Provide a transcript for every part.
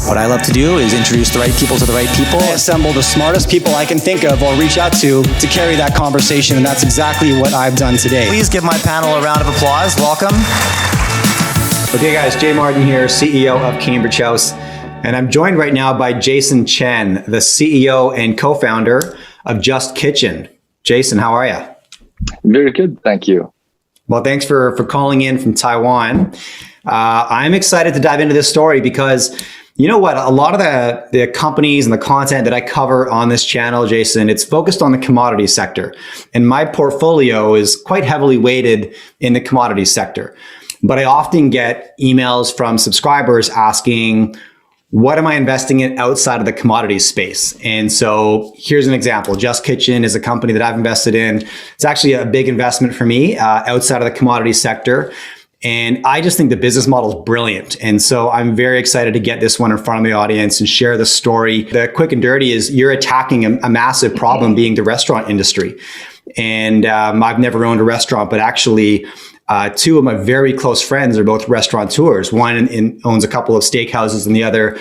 What I love to do is introduce the right people to the right people. I assemble the smartest people I can think of or reach out to carry that conversation, and that's exactly what I've done today. Please give my panel a round of applause. Welcome. Okay guys, Jay Martin here, CEO of Cambridge House, and I'm joined right now by Jason Chen, the CEO and co-founder of JustKitchen. Jason, how are you? Very good, thank you. Well, thanks for calling in from Taiwan. I'm excited to dive into this story because you know what? A lot of the companies and the content that I cover on this channel, Jason, it's focused on the commodity sector. And my portfolio is quite heavily weighted in the commodity sector. But I often get emails from subscribers asking, what am I investing in outside of the commodity space? And so here's an example. JustKitchen is a company that I've invested in. It's actually a big investment for me outside of the commodity sector. And I just think the business model is brilliant. And so I'm very excited to get this one in front of the audience and share the story. The quick and dirty is you're attacking a massive problem being the restaurant industry. And I've never owned a restaurant, but actually two of my very close friends are both restaurateurs. One owns a couple of steakhouses and the other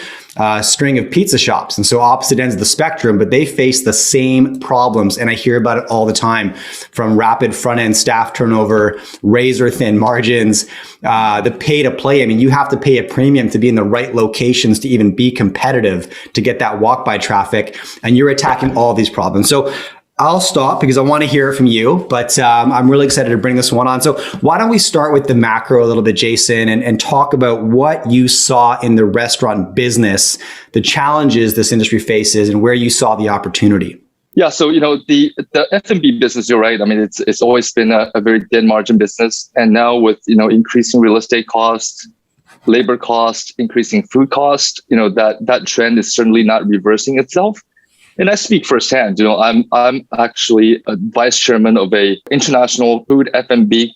string of pizza shops. And so opposite ends of the spectrum, but they face the same problems. And I hear about it all the time, from rapid front end staff turnover, razor thin margins, the pay to play. I mean, you have to pay a premium to be in the right locations to even be competitive to get that walk by traffic. And you're attacking all these problems. So I'll stop because I want to hear it from you, but I'm really excited to bring this one on. So why don't we start with the macro a little bit, Jason, and talk about what you saw in the restaurant business, the challenges this industry faces, and where you saw the opportunity. Yeah, so the F&B business, you're right. I mean, it's always been a very thin margin business, and now with increasing real estate costs, labor costs, increasing food costs, that trend is certainly not reversing itself. And I speak firsthand. I'm actually a vice chairman of a international food F&B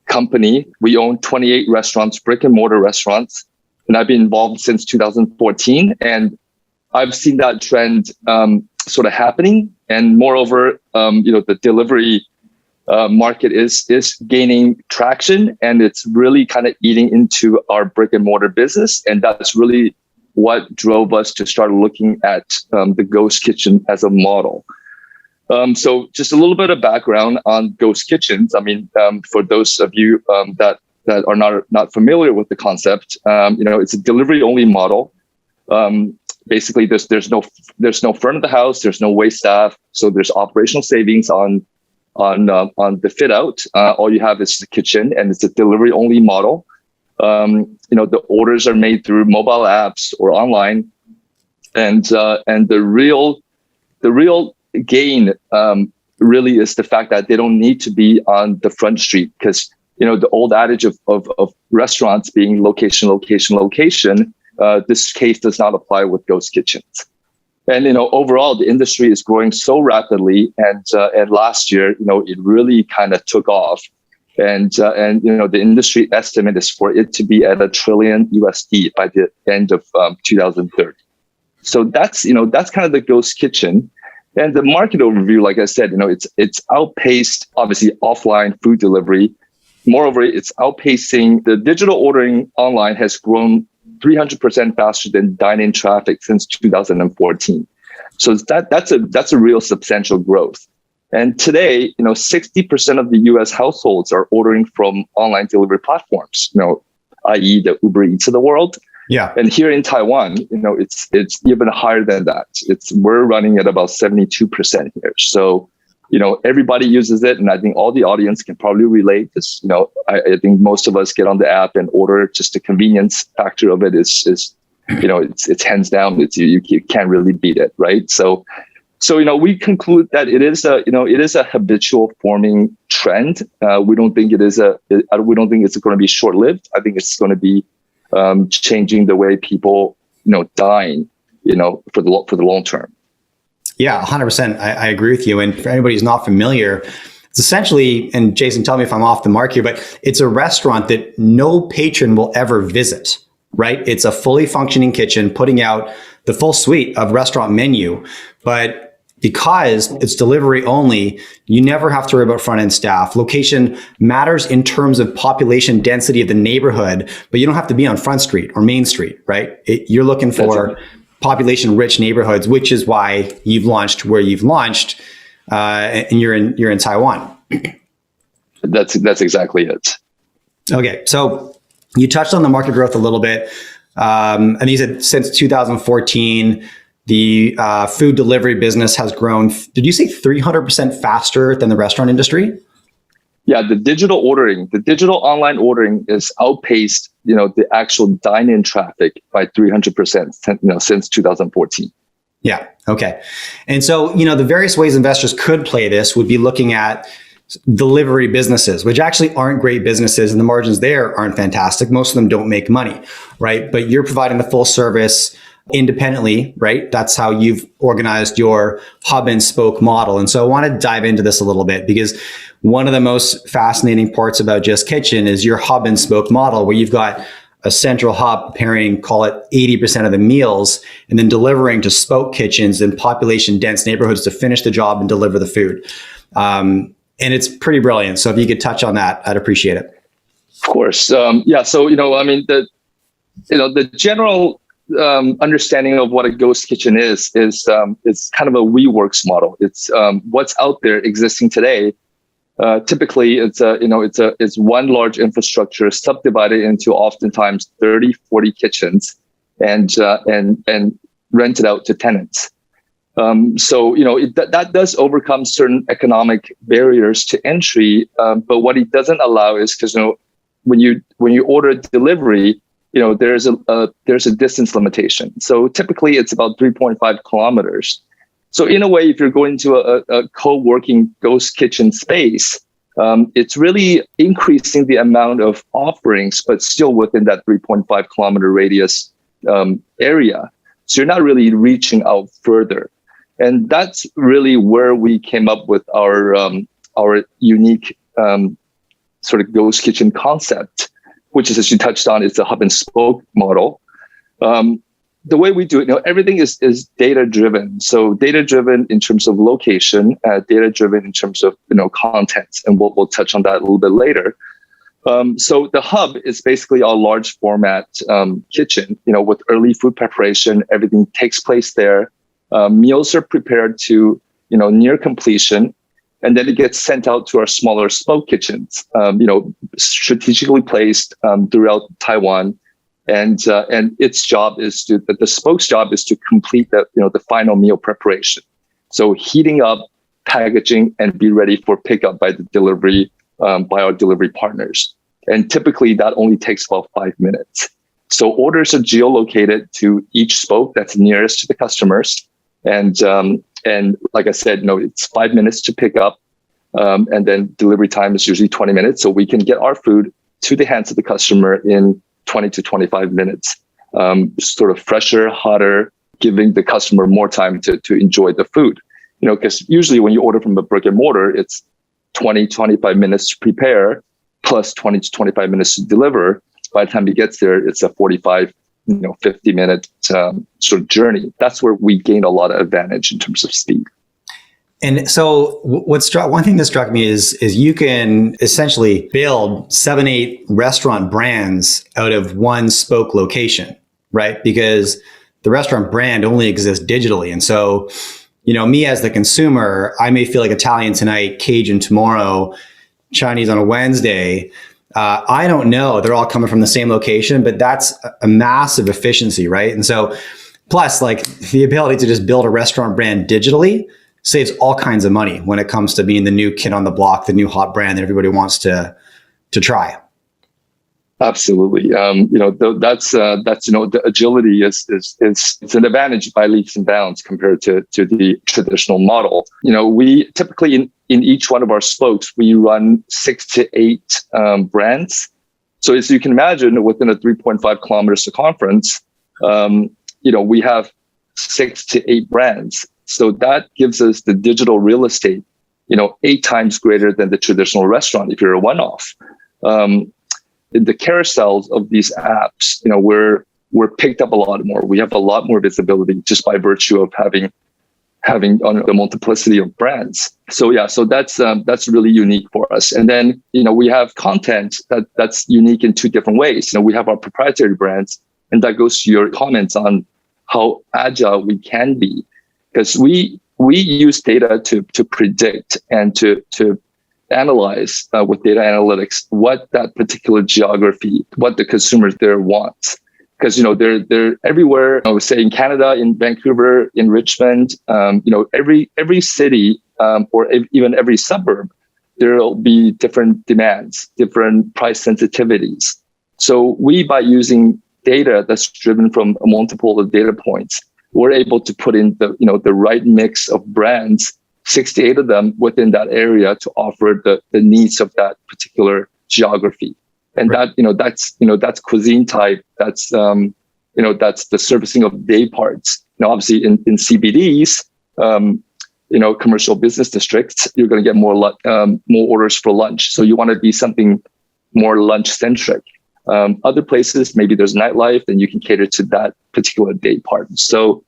company. We own 28 restaurants, brick and mortar restaurants, and I've been involved since 2014. And I've seen that trend sort of happening. And moreover, the delivery market is gaining traction, and it's really kind of eating into our brick and mortar business. And that's really what drove us to start looking at the Ghost Kitchen as a model. So just a little bit of background on Ghost Kitchens. I mean, for those of you that are not familiar with the concept, it's a delivery only model. Basically, there's no front of the house, there's no wait staff, so there's operational savings on the fit out. All you have is the kitchen, and it's a delivery only model. The orders are made through mobile apps or online, and the real gain really is the fact that they don't need to be on the front street, because the old adage of restaurants being location. This case does not apply with ghost kitchens. And overall, the industry is growing so rapidly, and last year it really kind of took off. And the industry estimate is for it to be at $1 trillion USD by the end of 2030. So that's kind of the Ghost Kitchen. And the market overview, like I said, it's outpaced obviously offline food delivery. Moreover, it's outpacing the digital ordering online has grown 300% faster than dine-in traffic since 2014. So that's a real substantial growth. And today, 60% of the U.S. households are ordering from online delivery platforms, i.e. the Uber Eats of the world. Yeah. And here in Taiwan, it's even higher than that. We're running at about 72% here. So, everybody uses it, and I think all the audience can probably relate. This, I think most of us get on the app and order. Just the convenience factor of it is it's hands down. You can't really beat it, right? So we conclude that it is a habitual forming trend. We don't think it's going to be short lived. I think it's going to be changing the way people dine for the long term. Yeah, 100%. I agree with you. And for anybody who's not familiar, it's essentially, and Jason, tell me if I'm off the mark here, but it's a restaurant that no patron will ever visit, right? It's a fully functioning kitchen putting out the full suite of restaurant menu, but because it's delivery only, you never have to worry about front end staff. Location matters in terms of population density of the neighborhood, but you don't have to be on Front Street or Main Street, right? You're looking for population rich neighborhoods, which is why you've launched where you've launched, and you're in Taiwan. That's exactly it. Okay, so you touched on the market growth a little bit, and you said since 2014. The food delivery business has grown, did you say 300% faster than the restaurant industry? Yeah, the digital online ordering is outpaced, the actual dine-in traffic by 300%, since 2014. Yeah. Okay. And so, the various ways investors could play this would be looking at delivery businesses, which actually aren't great businesses, and the margins there aren't fantastic. Most of them don't make money, right? But you're providing the full service independently, right? That's how you've organized your hub and spoke model. And so I want to dive into this a little bit, because one of the most fascinating parts about JustKitchen is your hub and spoke model, where you've got a central hub preparing, call it 80% of the meals, and then delivering to spoke kitchens in population dense neighborhoods to finish the job and deliver the food. And it's pretty brilliant. So if you could touch on that, I'd appreciate it. Of course. Yeah. So, the general understanding of what a ghost kitchen is kind of a WeWorks model. It's what's out there existing today. Typically, it's one large infrastructure subdivided into oftentimes 30, 40 kitchens, and rented out to tenants. That does overcome certain economic barriers to entry. But what it doesn't allow is, because when you order delivery, there's a distance limitation. So typically it's about 3.5 kilometers. So in a way, if you're going to a co-working ghost kitchen space, it's really increasing the amount of offerings, but still within that 3.5 kilometer radius area. So you're not really reaching out further. And that's really where we came up with our unique sort of ghost kitchen concept, which is, as you touched on, it's a hub and spoke model. The way we do it, everything is data driven. So data driven in terms of location, data driven in terms of content, and we'll touch on that a little bit later. So the hub is basically a large format kitchen, with early food preparation. Everything takes place there. Meals are prepared to near completion. And then it gets sent out to our smaller spoke kitchens, strategically placed throughout Taiwan, and its job is the spoke's job is to complete the final meal preparation. So heating up, packaging, and be ready for pickup by the delivery by our delivery partners. And typically that only takes about 5 minutes. So orders are geolocated to each spoke that's nearest to the customers, and like I said, it's 5 minutes to pick up, and then delivery time is usually 20 minutes. So we can get our food to the hands of the customer in 20 to 25 minutes, sort of fresher, hotter, giving the customer more time to enjoy the food. Because usually when you order from a brick and mortar, it's 20, 25 minutes to prepare, plus 20 to 25 minutes to deliver. By the time he gets there, it's a 45 50-minute sort of journey. That's where we gain a lot of advantage in terms of speed. And so one thing that struck me is you can essentially build 7, 8 restaurant brands out of one spoke location, right? Because the restaurant brand only exists digitally. And so, me as the consumer, I may feel like Italian tonight, Cajun tomorrow, Chinese on a Wednesday. I don't know. They're all coming from the same location, but that's a massive efficiency, right? And so plus, like, the ability to just build a restaurant brand digitally saves all kinds of money when it comes to being the new kid on the block, the new hot brand that everybody wants to try. Absolutely. That's the agility is it's an advantage by leaps and bounds compared to the traditional model. We typically in each one of our spokes, we run 6 to 8 brands. So as you can imagine, within a 3.5 kilometer circumference, we have 6 to 8 brands. So that gives us the digital real estate, 8 times greater than the traditional restaurant if you're a one-off. In the carousels of these apps, we're picked up a lot more. We have a lot more visibility just by virtue of having having on the multiplicity of brands. So yeah, so that's really unique for us. And then we have content that's unique in two different ways. We have our proprietary brands, and that goes to your comments on how agile we can be, because we use data to predict and to analyze with data analytics what that particular geography, what the consumers there want. Because they're everywhere. I would say in Canada, in Vancouver, in Richmond, every city or even every suburb, there'll be different demands, different price sensitivities. So by using data that's driven from multiple data points, we're able to put in the right mix of brands, 68 of them within that area, to offer the needs of that particular geography. And right. that's cuisine type. That's that's the servicing of day parts. Obviously in CBDs, commercial business districts, you're going to get more orders for lunch. So you want to be something more lunch centric. Other places, maybe there's nightlife, and you can cater to that particular day part. So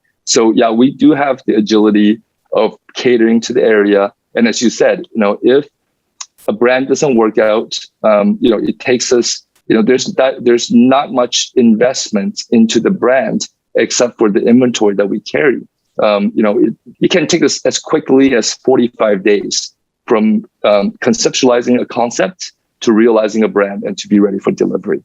yeah, we do have the agility of catering to the area. And as you said, if a brand doesn't work out, it takes us, there's not much investment into the brand except for the inventory that we carry. It can take us as quickly as 45 days from conceptualizing a concept to realizing a brand and to be ready for delivery.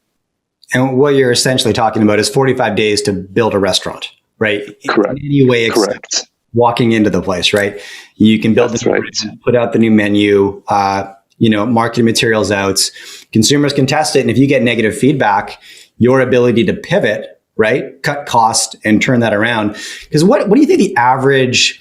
And what you're essentially talking about is 45 days to build a restaurant, right? Correct. In any way except Correct. walking into the place, right? You can build That's the right. brand, put out the new menu, marketing materials out. Consumers can test it. And if you get negative feedback, your ability to pivot, right? Cut cost and turn that around. Because what do you think the average,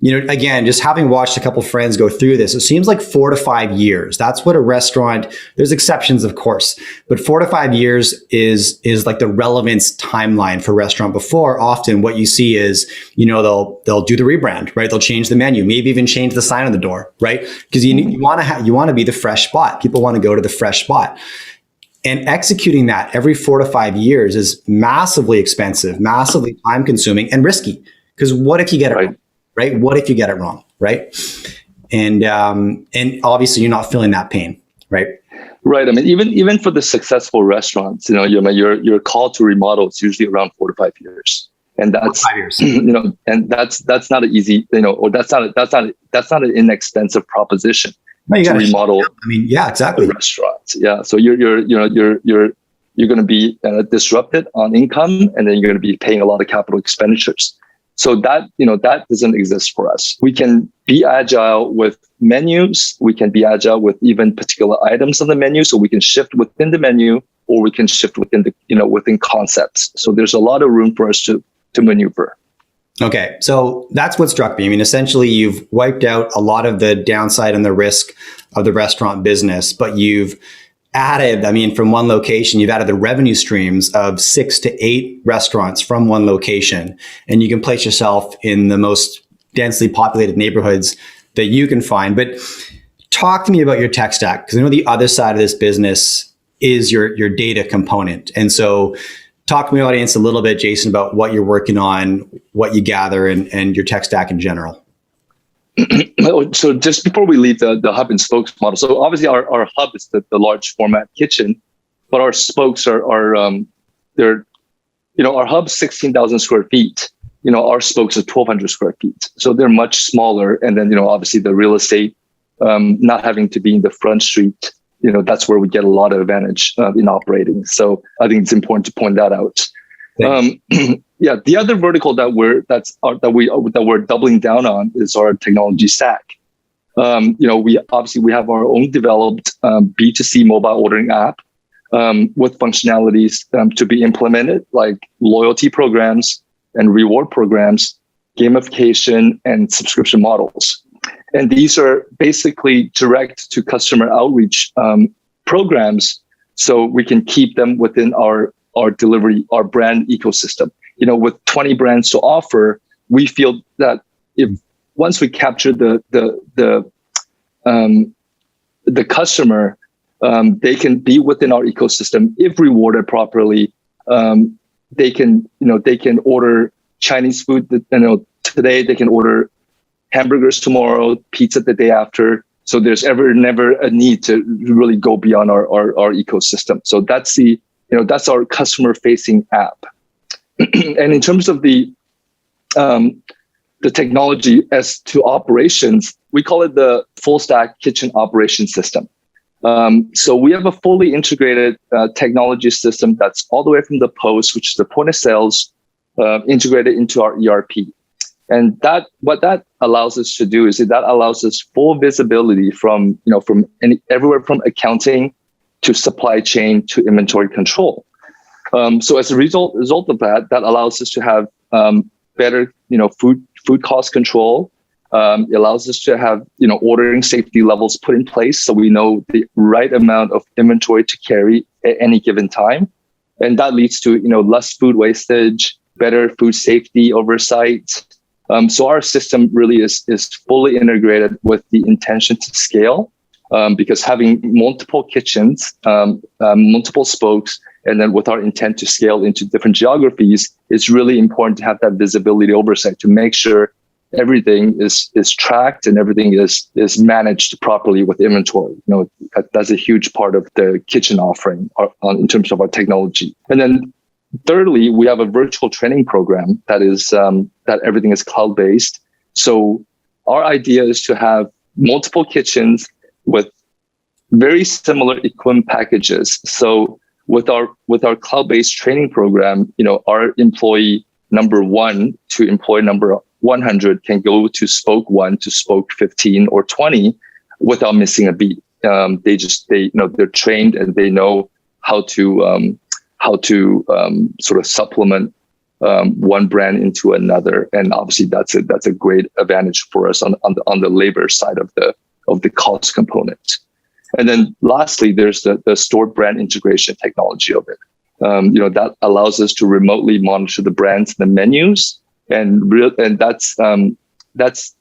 again, just having watched a couple friends go through this, it seems like 4 to 5 years. That's what a restaurant, there's exceptions, of course, but 4 to 5 years is like the relevance timeline for restaurant. Before, often what you see is, they'll do the rebrand, right? They'll change the menu, maybe even change the sign on the door, right? Because you want to be the fresh spot. People want to go to the fresh spot. And executing that every 4 to 5 years is massively expensive, massively time consuming, and risky. Because what if you get it wrong? Right? What if you get it wrong? Right? And obviously you're not feeling that pain, right? Right. I mean, even for the successful restaurants, your call to remodel is usually around 4 to 5 years, and that's 5 years. And that's not an easy, or that's not an inexpensive proposition to remodel. Exactly. A restaurant. Yeah. So you're going to be disrupted on income, and then you're going to be paying a lot of capital expenditures. So that doesn't exist for us. We can be agile with menus. We can be agile with even particular items on the menu. So we can shift within the menu, or we can shift within within concepts. So there's a lot of room for us to maneuver. Okay. So that's what struck me. I mean, essentially you've wiped out a lot of the downside and the risk of the restaurant business, but you've added, from one location, you've added the revenue streams of 6 to 8 restaurants from one location, and you can place yourself in the most densely populated neighborhoods that you can find. But talk to me about your tech stack, because I know the other side of this business is your data component. And so talk to my audience a little bit, Jason, about what you're working on, what you gather, and your tech stack in general. So just before we leave the hub and spokes model, so obviously our hub is the large format kitchen, but our spokes are they're, our hub's 16,000 square feet. Our spokes are 1,200 square feet. So they're much smaller. And then, obviously the real estate, not having to be in the front street, that's where we get a lot of advantage in operating. So I think it's important to point that out. Yeah, the other vertical that we're doubling down on is our technology stack. We have our own developed B2C mobile ordering app with functionalities to be implemented, like loyalty programs and reward programs, gamification, and subscription models. And these are basically direct to customer outreach programs, so we can keep them within our delivery, our brand ecosystem. With 20 brands to offer, we feel that if once we capture the customer, they can be within our ecosystem. If rewarded properly, they can order Chinese food. Today they can order hamburgers tomorrow, pizza the day after. So there's never a need to really go beyond our ecosystem. So that's our customer facing app. And in terms of the technology as to operations, we call it the full stack kitchen operation system. So we have a fully integrated technology system that's all the way from the POS, which is the point of sales, integrated into our ERP. And what that allows us to do is that allows us full visibility from everywhere from accounting to supply chain to inventory control. So as a result of that allows us to have better food cost control. It allows us to have ordering safety levels put in place so we know the right amount of inventory to carry at any given time, and that leads to less food wastage, better food safety oversight. So our system really is fully integrated with the intention to scale, because having multiple kitchens, multiple spokes, and then with our intent to scale into different geographies, it's really important to have that visibility oversight to make sure everything is tracked and everything is managed properly with inventory. That's a huge part of the kitchen offering in terms of our technology. And then thirdly, we have a virtual training program that everything is cloud-based. So our idea is to have multiple kitchens with very similar equipment packages. So with our cloud-based training program, our employee number 1 to employee number 100 can go to spoke 1 to spoke 15 or 20 without missing a beat. They're trained and they know how to sort of supplement one brand into another, and obviously that's a great advantage for us on the labor side of the cost component. And then lastly, there's the store brand integration technology of it. That allows us to remotely monitor the brands and the menus, and that's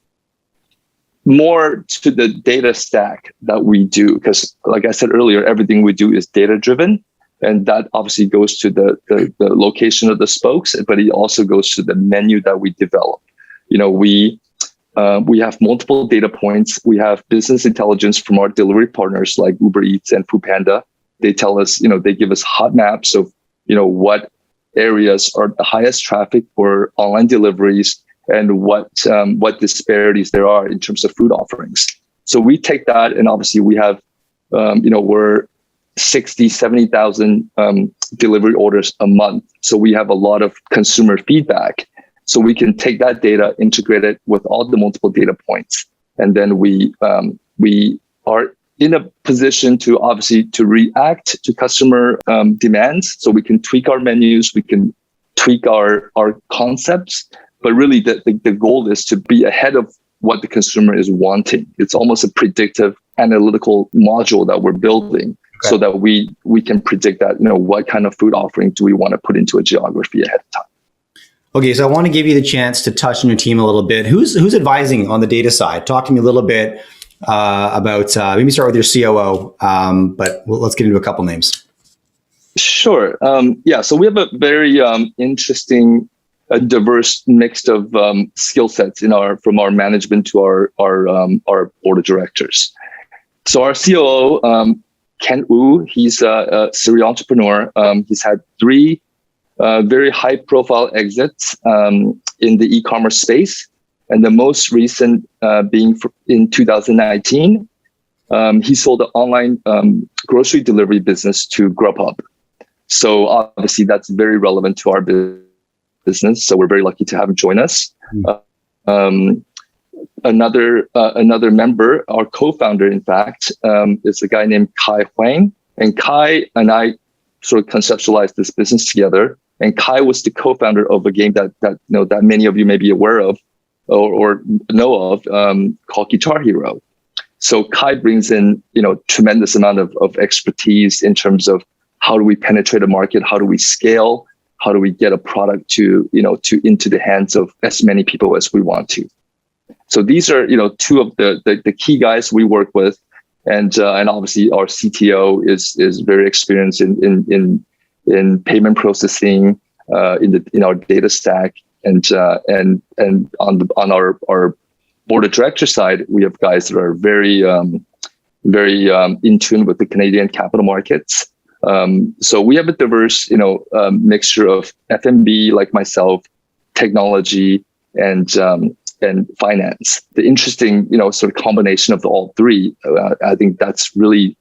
more to the data stack that we do, because like I said earlier, everything we do is data driven. And that obviously goes to the location of the spokes, but it also goes to the menu that we develop. We have multiple data points. We have business intelligence from our delivery partners like Uber Eats and Foodpanda. They tell us, they give us hot maps of, what areas are the highest traffic for online deliveries and what disparities there are in terms of food offerings. So we take that, and obviously we have, we're 60, 70,000 delivery orders a month. So we have a lot of consumer feedback. So we can take that data, integrate it with all the multiple data points. And then we are in a position to obviously to react to customer demands. So we can tweak our menus, we can tweak our concepts, but really the goal is to be ahead of what the consumer is wanting. It's almost a predictive analytical module that we're building. Okay. So that we can predict that, what kind of food offering do we want to put into a geography ahead of time. Okay, so I want to give you the chance to touch on your team a little bit. Who's advising on the data side? Talk to me a little bit about, maybe start with your COO, but let's get into a couple names. Sure. So we have a very interesting, diverse mix of skill sets from our management to our board of directors. So our COO, Ken Wu, he's a serial entrepreneur. He's had 3 very high-profile exits in the e-commerce space, and the most recent being in 2019. He sold the online grocery delivery business to Grubhub. So obviously that's very relevant to our business. So we're very lucky to have him join us. Another member, our co-founder, in fact, is a guy named Kai Huang. And Kai and I sort of conceptualized this business together. And Kai was the co-founder of a game that many of you may be aware of or know of, called Guitar Hero. So Kai brings in tremendous amount of expertise in terms of how do we penetrate a market, how do we scale, how do we get a product to into the hands of as many people as we want to. So these are, 2 of the key guys we work with, and obviously our CTO is very experienced in payment processing, in our data stack, and on our board of director side, we have guys that are very in tune with the Canadian capital markets. So we have a diverse, mixture of F&B like myself, technology, and finance. The interesting, sort of combination of all three. I think that's really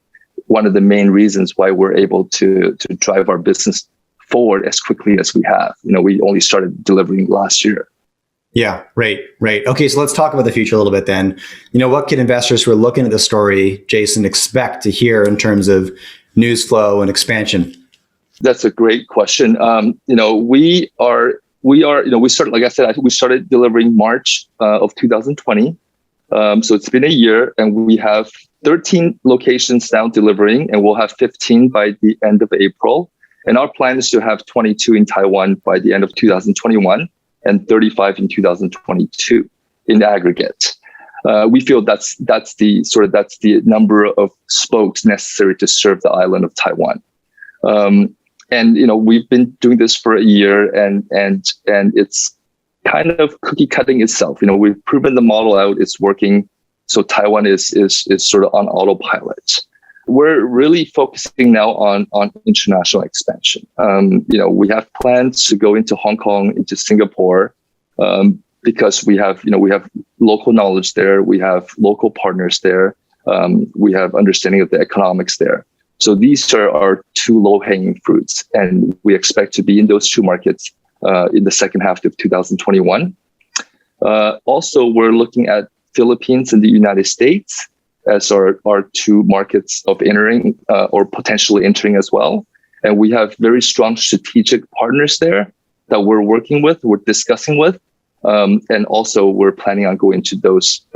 one of the main reasons why we're able to drive our business forward as quickly as we have. We only started delivering last year. Yeah, right. Okay, so let's talk about the future a little bit then. What can investors who are looking at the story, Jason, expect to hear in terms of news flow and expansion? That's a great question. We started, like I said, we started delivering March of 2020. So it's been a year, and we have 13 locations now delivering, and we'll have 15 by the end of April. And our plan is to have 22 in Taiwan by the end of 2021 and 35 in 2022 in aggregate. We feel that's the number of spokes necessary to serve the island of Taiwan. And we've been doing this for a year, and it's kind of cookie cutting itself. We've proven the model out; it's working. So Taiwan is sort of on autopilot. We're really focusing now on international expansion. We have plans to go into Hong Kong, into Singapore, because we have local knowledge there. We have local partners there. We have understanding of the economics there. So these are our two low-hanging fruits, and we expect to be in those two markets in the second half of 2021. Also, we're looking at Philippines and the United States as our two markets of entering or potentially entering as well. And we have very strong strategic partners there that we're working with, we're discussing with. And also we're planning on going to those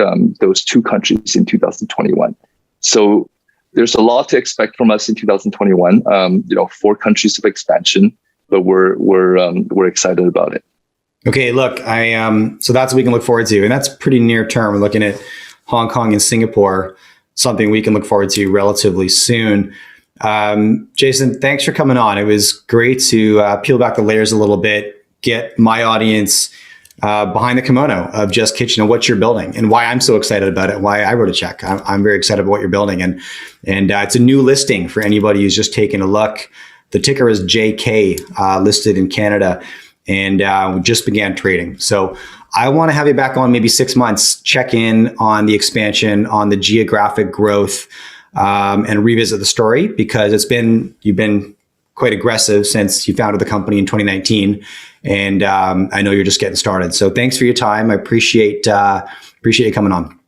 two countries in 2021. So there's a lot to expect from us in 2021. 4 countries of expansion, but we're excited about it. Okay, look, so that's what we can look forward to, and that's pretty near term. We're looking at Hong Kong and Singapore, something we can look forward to relatively soon. Jason, thanks for coming on. It was great to peel back the layers a little bit, get my audience behind the kimono of JustKitchen and what you're building and why I'm so excited about it, why I wrote a check. I'm very excited about what you're building. And it's a new listing for anybody who's just taking a look. The ticker is JK, listed in Canada, and we just began trading. So I want to have you back on maybe 6 months, check in on the expansion, on the geographic growth, and revisit the story, because you've been quite aggressive since you founded the company in 2019. And I know you're just getting started. So thanks for your time. I appreciate you coming on.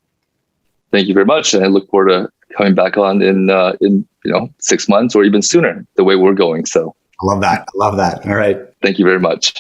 Thank you very much. And I look forward to coming back on in 6 months or even sooner, the way we're going. So I love that. All right. Thank you very much.